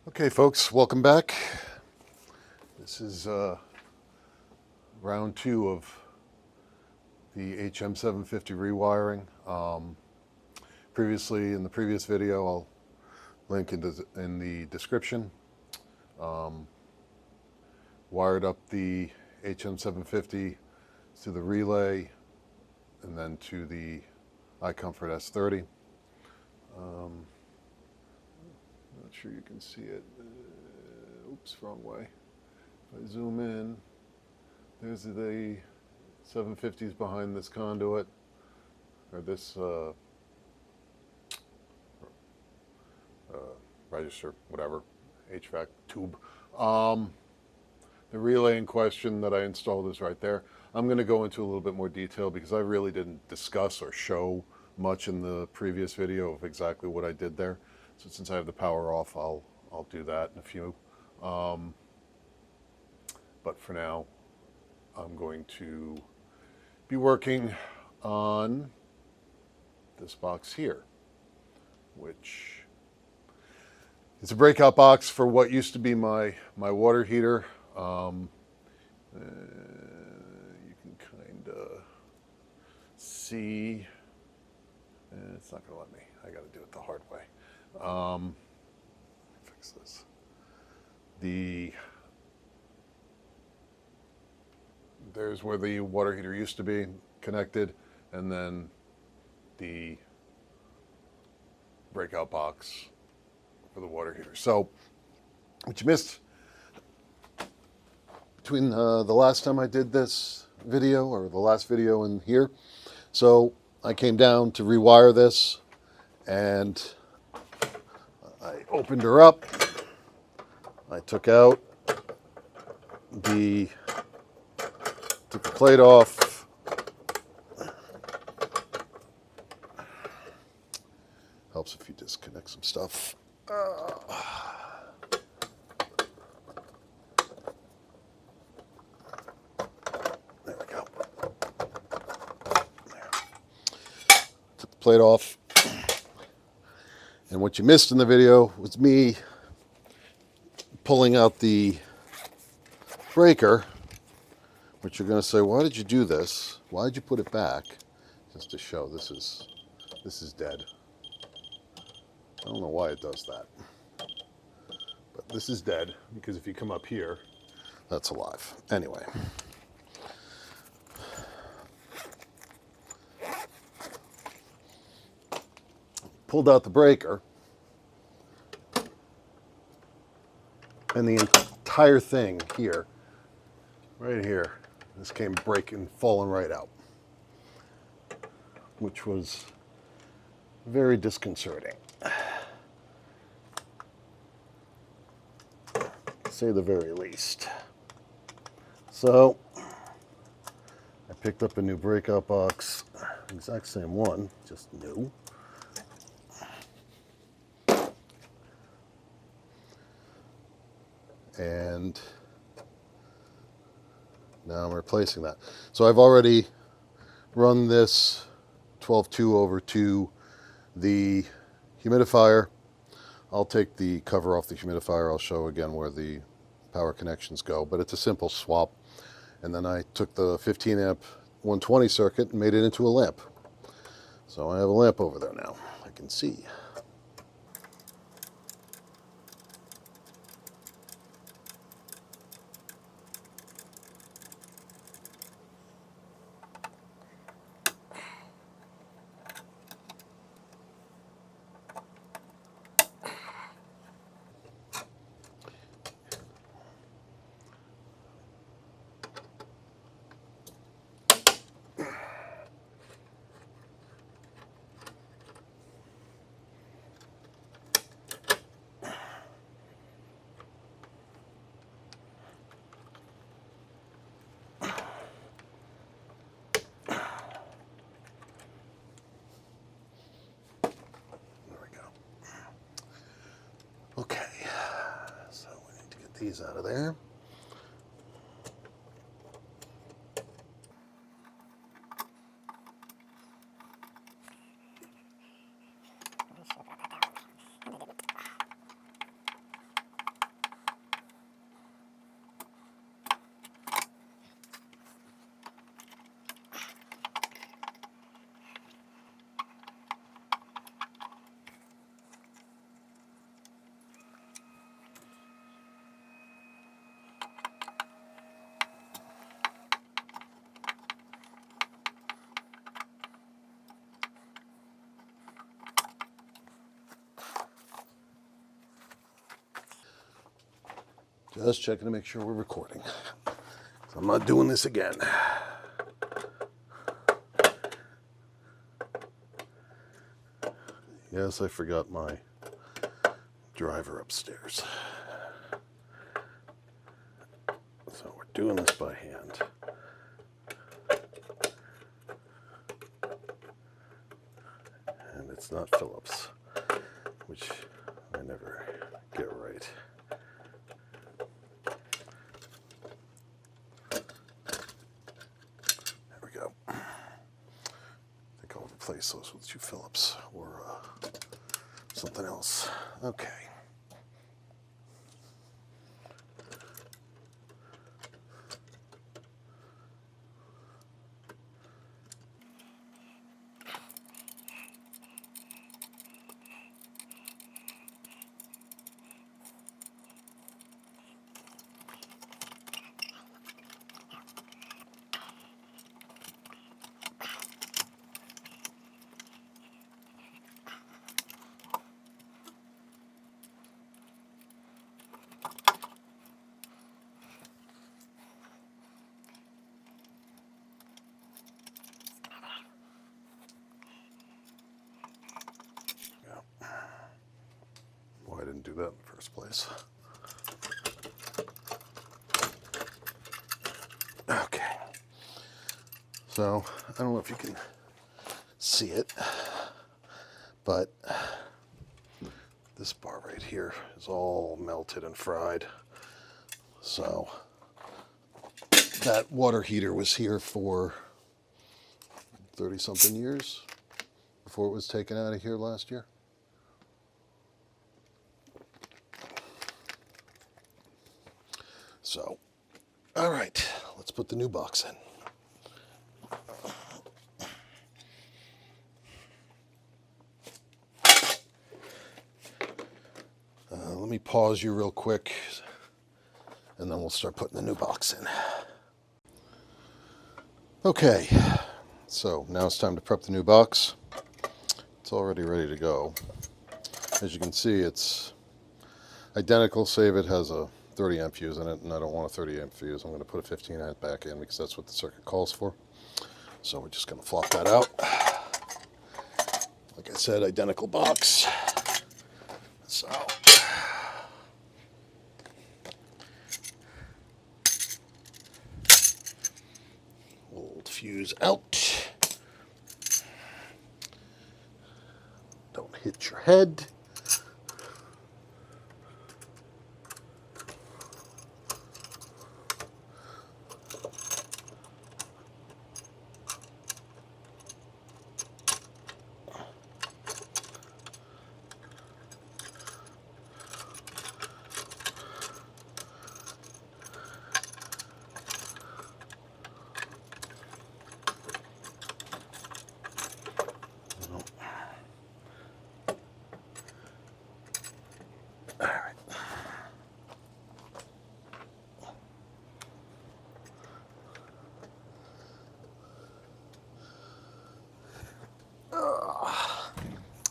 Okay, folks, welcome back. This is round two of the HM750 rewiring. Previously, in the previous video, I'll link in the description. Wired up the HM750 to the relay and then to the iComfort S30. Not sure you can see it. Oops, wrong way. If I zoom in, there's the 750s behind this conduit, or this register, whatever, HVAC tube. The relay in question that I installed is right there. I'm going to go into a little bit more detail because I really didn't discuss or show much in the previous video of exactly what I did there. So since I have the power off, I'll do that in a few. But for now, I'm going to be working on this box here, which is a breakout box for what used to be my water heater. You can kind of see, it's not going to let me. I got to do it the hard way. Fix this. There's where the water heater used to be connected, and then the breakout box for the water heater. So what you missed between the last time I did this video or the last video and here, so I came down to rewire this and I opened her up. I took the plate off. Helps if you disconnect some stuff. There we go. There. Took the plate off. And what you missed in the video was me pulling out the breaker, which you're going to say, why did you do this? Why did you put it back? Just to show this is dead. I don't know why it does that. But this is dead because if you come up here, that's alive. Anyway. Pulled out the breaker, and the entire thing here, right here, this came breaking, falling right out, which was very disconcerting, to say the very least. So I picked up a new breakout box, exact same one, just new. And now I'm replacing that. So I've already run this 12.2 over to the humidifier. I'll take the cover off the humidifier. I'll show again where the power connections go, but it's a simple swap. And then I took the 15 amp 120 circuit and made it into a lamp. So I have a lamp over there now. I can see. Okay, so we need to get these out of there. Just checking to make sure we're recording. So I'm not doing this again. Yes, I forgot my driver upstairs. So we're doing this by hand. And it's not Phillips, which I never get right. There we go. I think I'll replace those with 2 Phillips or something else. Okay. Why I didn't do that in the first place. Okay. So, I don't know if you can see it, but this bar right here is all melted and fried. So, that water heater was here for 30-something years before it was taken out of here last year. So, all right, let's put the new box in. Let me pause you real quick, and then we'll start putting the new box in. Okay, so now it's time to prep the new box. It's already ready to go. As you can see, it's identical, save it has a 30 amp fuse in it, and I don't want a 30 amp fuse. I'm going to put a 15 amp back in because that's what the circuit calls for. So we're just going to flop that out. Like I said, identical box. So old fuse out. Don't hit your head.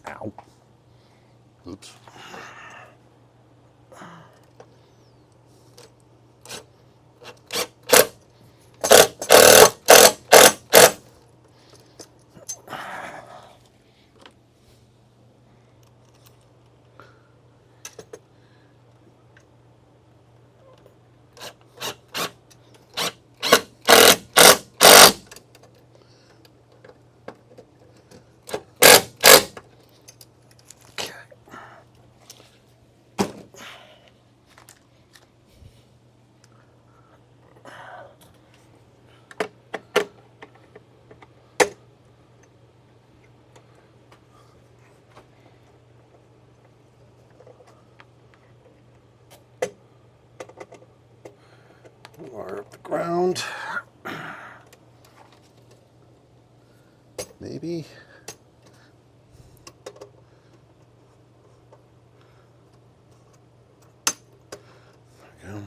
Ow. Oops. Wire up the ground. Maybe. There we go.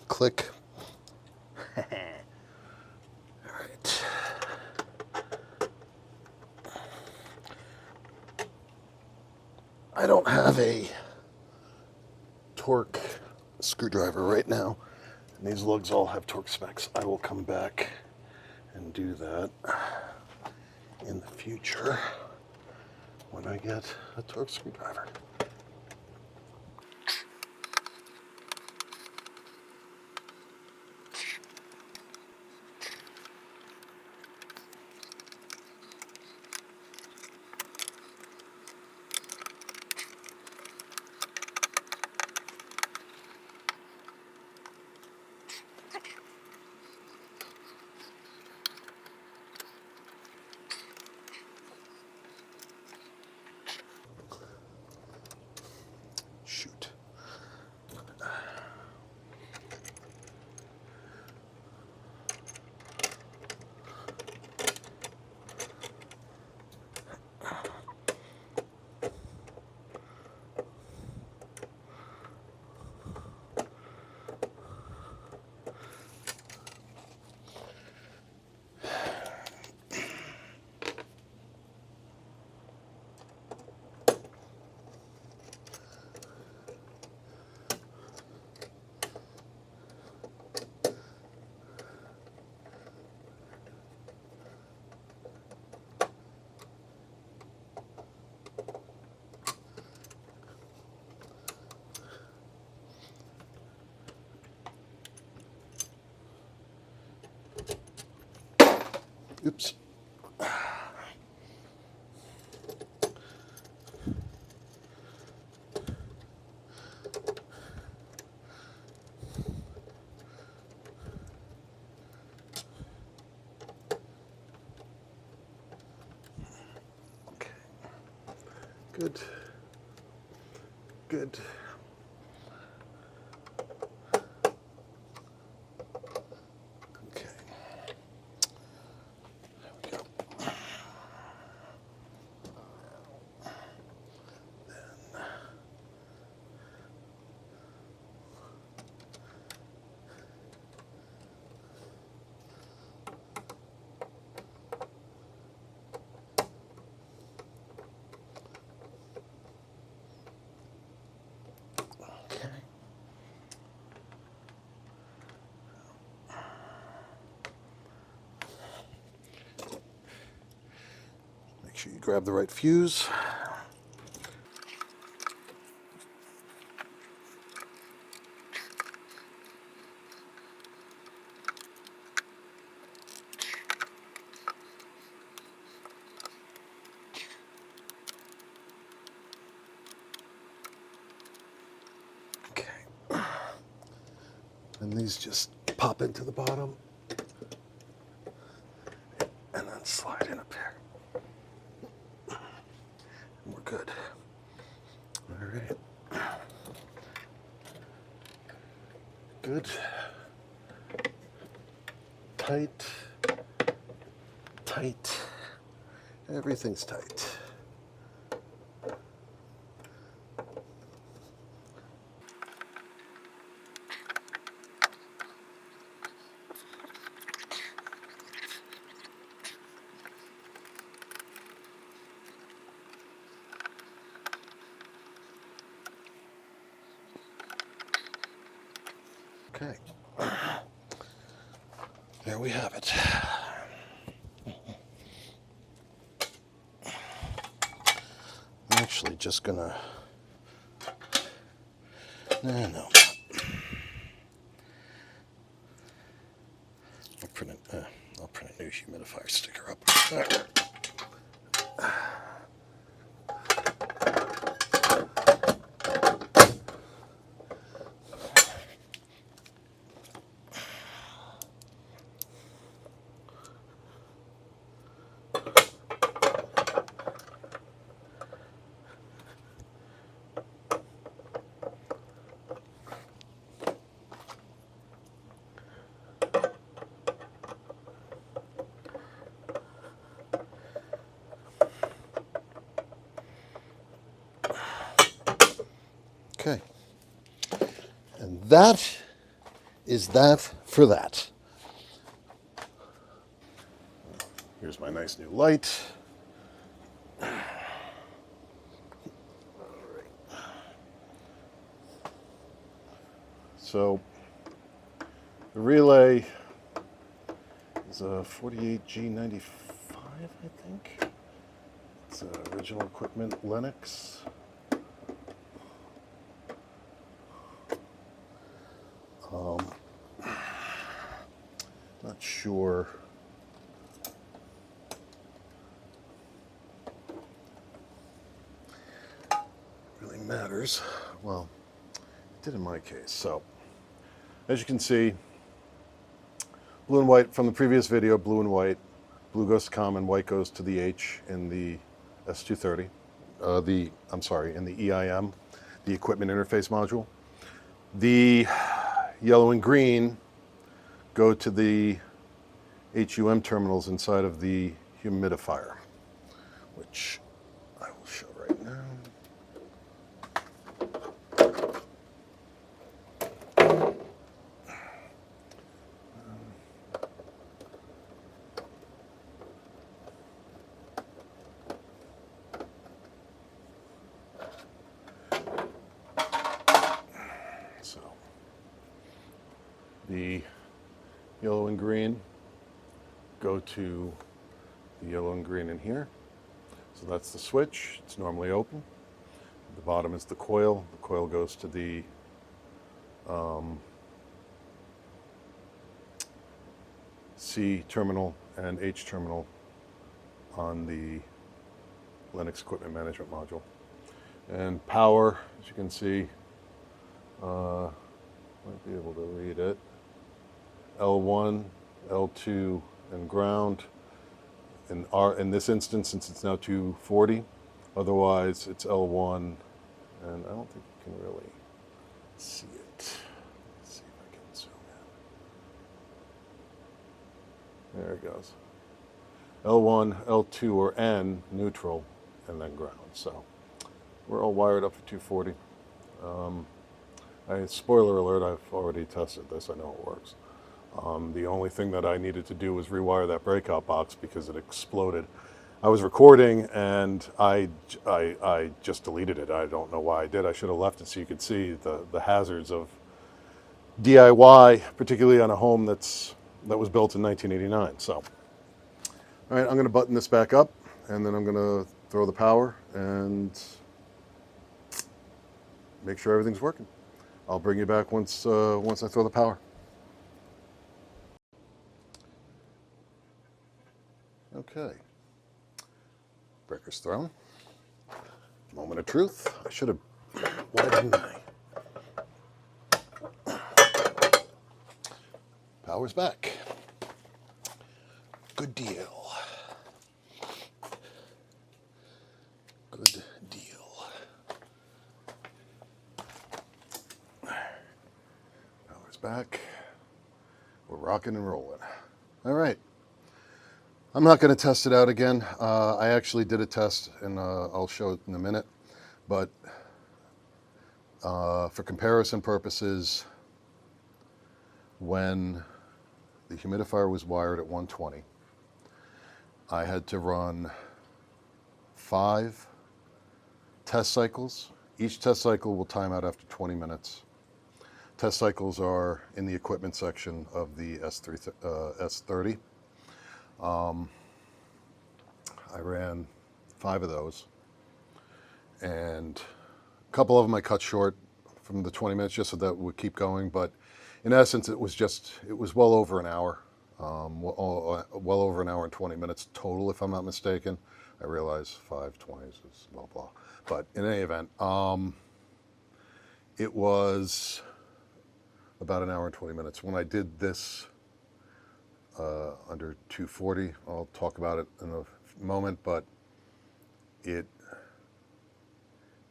Click. All right. I don't have a torque screwdriver right now, and these lugs all have torque specs. I will come back and do that in the future when I get a torque screwdriver. Shoot. Oops. Okay. Good. Good. Okay. There we go. Okay. Make sure you grab the right fuse. Okay. And these just pop into the bottom and then slide in up here. And we're good. All right. Good. Tight. Tight. Everything's tight. Okay. There we have it. I'm actually just gonna. No. I'll print a new humidifier sticker up. There. Okay. And that is that for that. Here's my nice new light. So the relay is a 48G95, I think. It's original equipment, Lennox. Not sure. Really matters. Well, it did in my case. So, as you can see, blue and white from the previous video, blue and white. Blue goes to common, white goes to the H in the S230. In the EIM, the equipment interface module. The yellow and green go to the HUM terminals inside of the humidifier, which I will show right now. So the yellow and green go to the yellow and green in here. So that's the switch. It's normally open. At the bottom is the coil. The coil goes to the C terminal and H terminal on the Lennox equipment management module. And power, as you can see, might be able to read it. L1, L2, and ground. In this instance, since it's now 240, otherwise it's L1, and I don't think you can really see it. Let's see if I can zoom in. There it goes. L1, L2, or N, neutral, and then ground. So we're all wired up for 240. Spoiler alert, I've already tested this. I know it works. The only thing that I needed to do was rewire that breakout box because it exploded. I was recording and I just deleted it. I don't know why I did. I should have left it so you could see the hazards of DIY, particularly on a home that was built in 1989. So, all right, I'm going to button this back up, and then I'm going to throw the power and make sure everything's working. I'll bring you back once I throw the power. Okay. Breaker's thrown. Moment of truth. I should have. Why didn't I? Power's back. Good deal. Good deal. Power's back. We're rocking and rolling. All right. I'm not going to test it out again. I actually did a test, and I'll show it in a minute. But for comparison purposes, when the humidifier was wired at 120, I had to run 5 test cycles. Each test cycle will time out after 20 minutes. Test cycles are in the equipment section of the S30. I ran 5 of those, and a couple of them I cut short from the 20 minutes just so that it would keep going. But in essence, it was well over an hour, well over an hour and 20 minutes total, if I'm not mistaken. I realize 5:20 is blah blah, but in any event, it was about an hour and 20 minutes. When I did this under 240, I'll talk about it in a moment, but it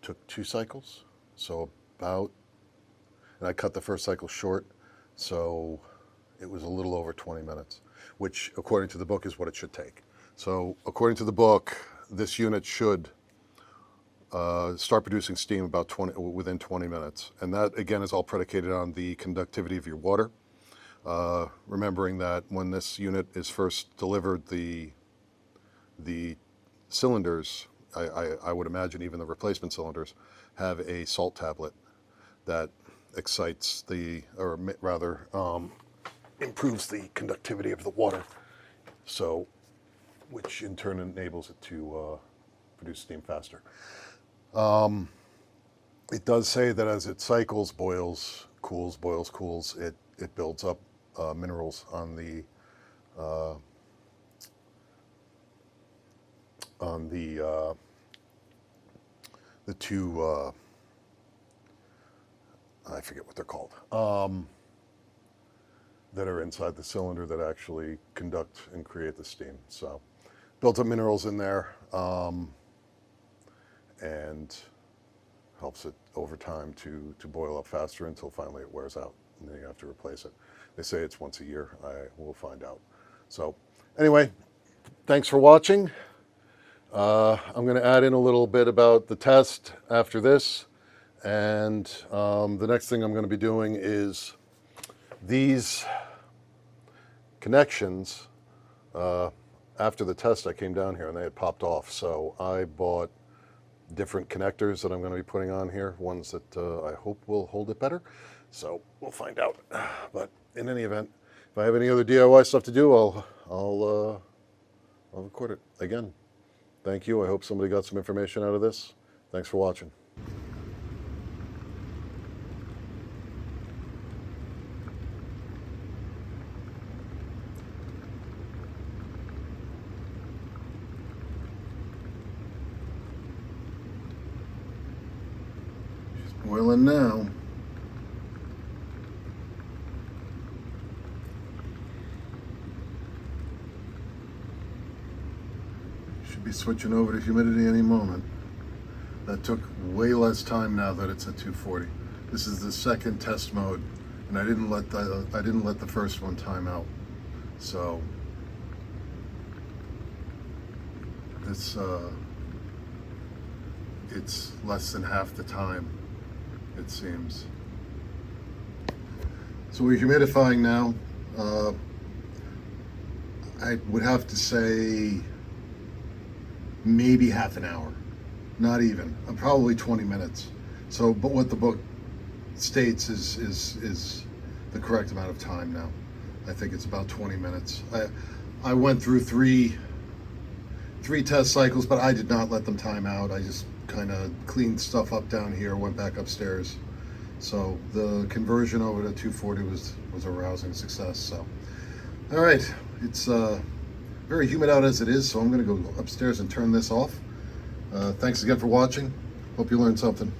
took 2 cycles, so and I cut the first cycle short, so it was a little over 20 minutes, which according to the book is what it should take. So according to the book, this unit should start producing steam within 20 minutes, and that again is all predicated on the conductivity of your water. Remembering that when this unit is first delivered, the cylinders, I would imagine even the replacement cylinders, have a salt tablet that excites or rather improves the conductivity of the water, so which in turn enables it to produce steam faster. It does say that as it cycles, boils, cools, it builds up minerals on the two, I forget what they're called, that are inside the cylinder that actually conduct and create the steam. So built up minerals in there, and helps it over time to boil up faster until finally it wears out, and then you have to replace it. They say it's once a year. I will find out. So anyway, thanks for watching. I'm going to add in a little bit about the test after this, and the next thing I'm going to be doing is these connections. After the test, I came down here and they had popped off, so I bought different connectors that I'm going to be putting on here, ones that I hope will hold it better. So we'll find out. But in any event, if I have any other DIY stuff to do, I'll record it again. Thank you. I hope somebody got some information out of this. Thanks for watching. She's boiling now. Should be switching over to humidity any moment. That took way less time now that it's at 240. This is the second test mode, and I didn't let the first one time out. So it's less than half the time, it seems. So we're humidifying now. I would have to say maybe half an hour, not even, probably 20 minutes. So, but what the book states is the correct amount of time now. I think it's about 20 minutes. I went through three test cycles, but I did not let them time out. I just kind of cleaned stuff up down here, went back upstairs. So the conversion over to 240 was a rousing success. So, all right, it's very humid out as it is, so I'm going to go upstairs and turn this off. Thanks again for watching. Hope you learned something.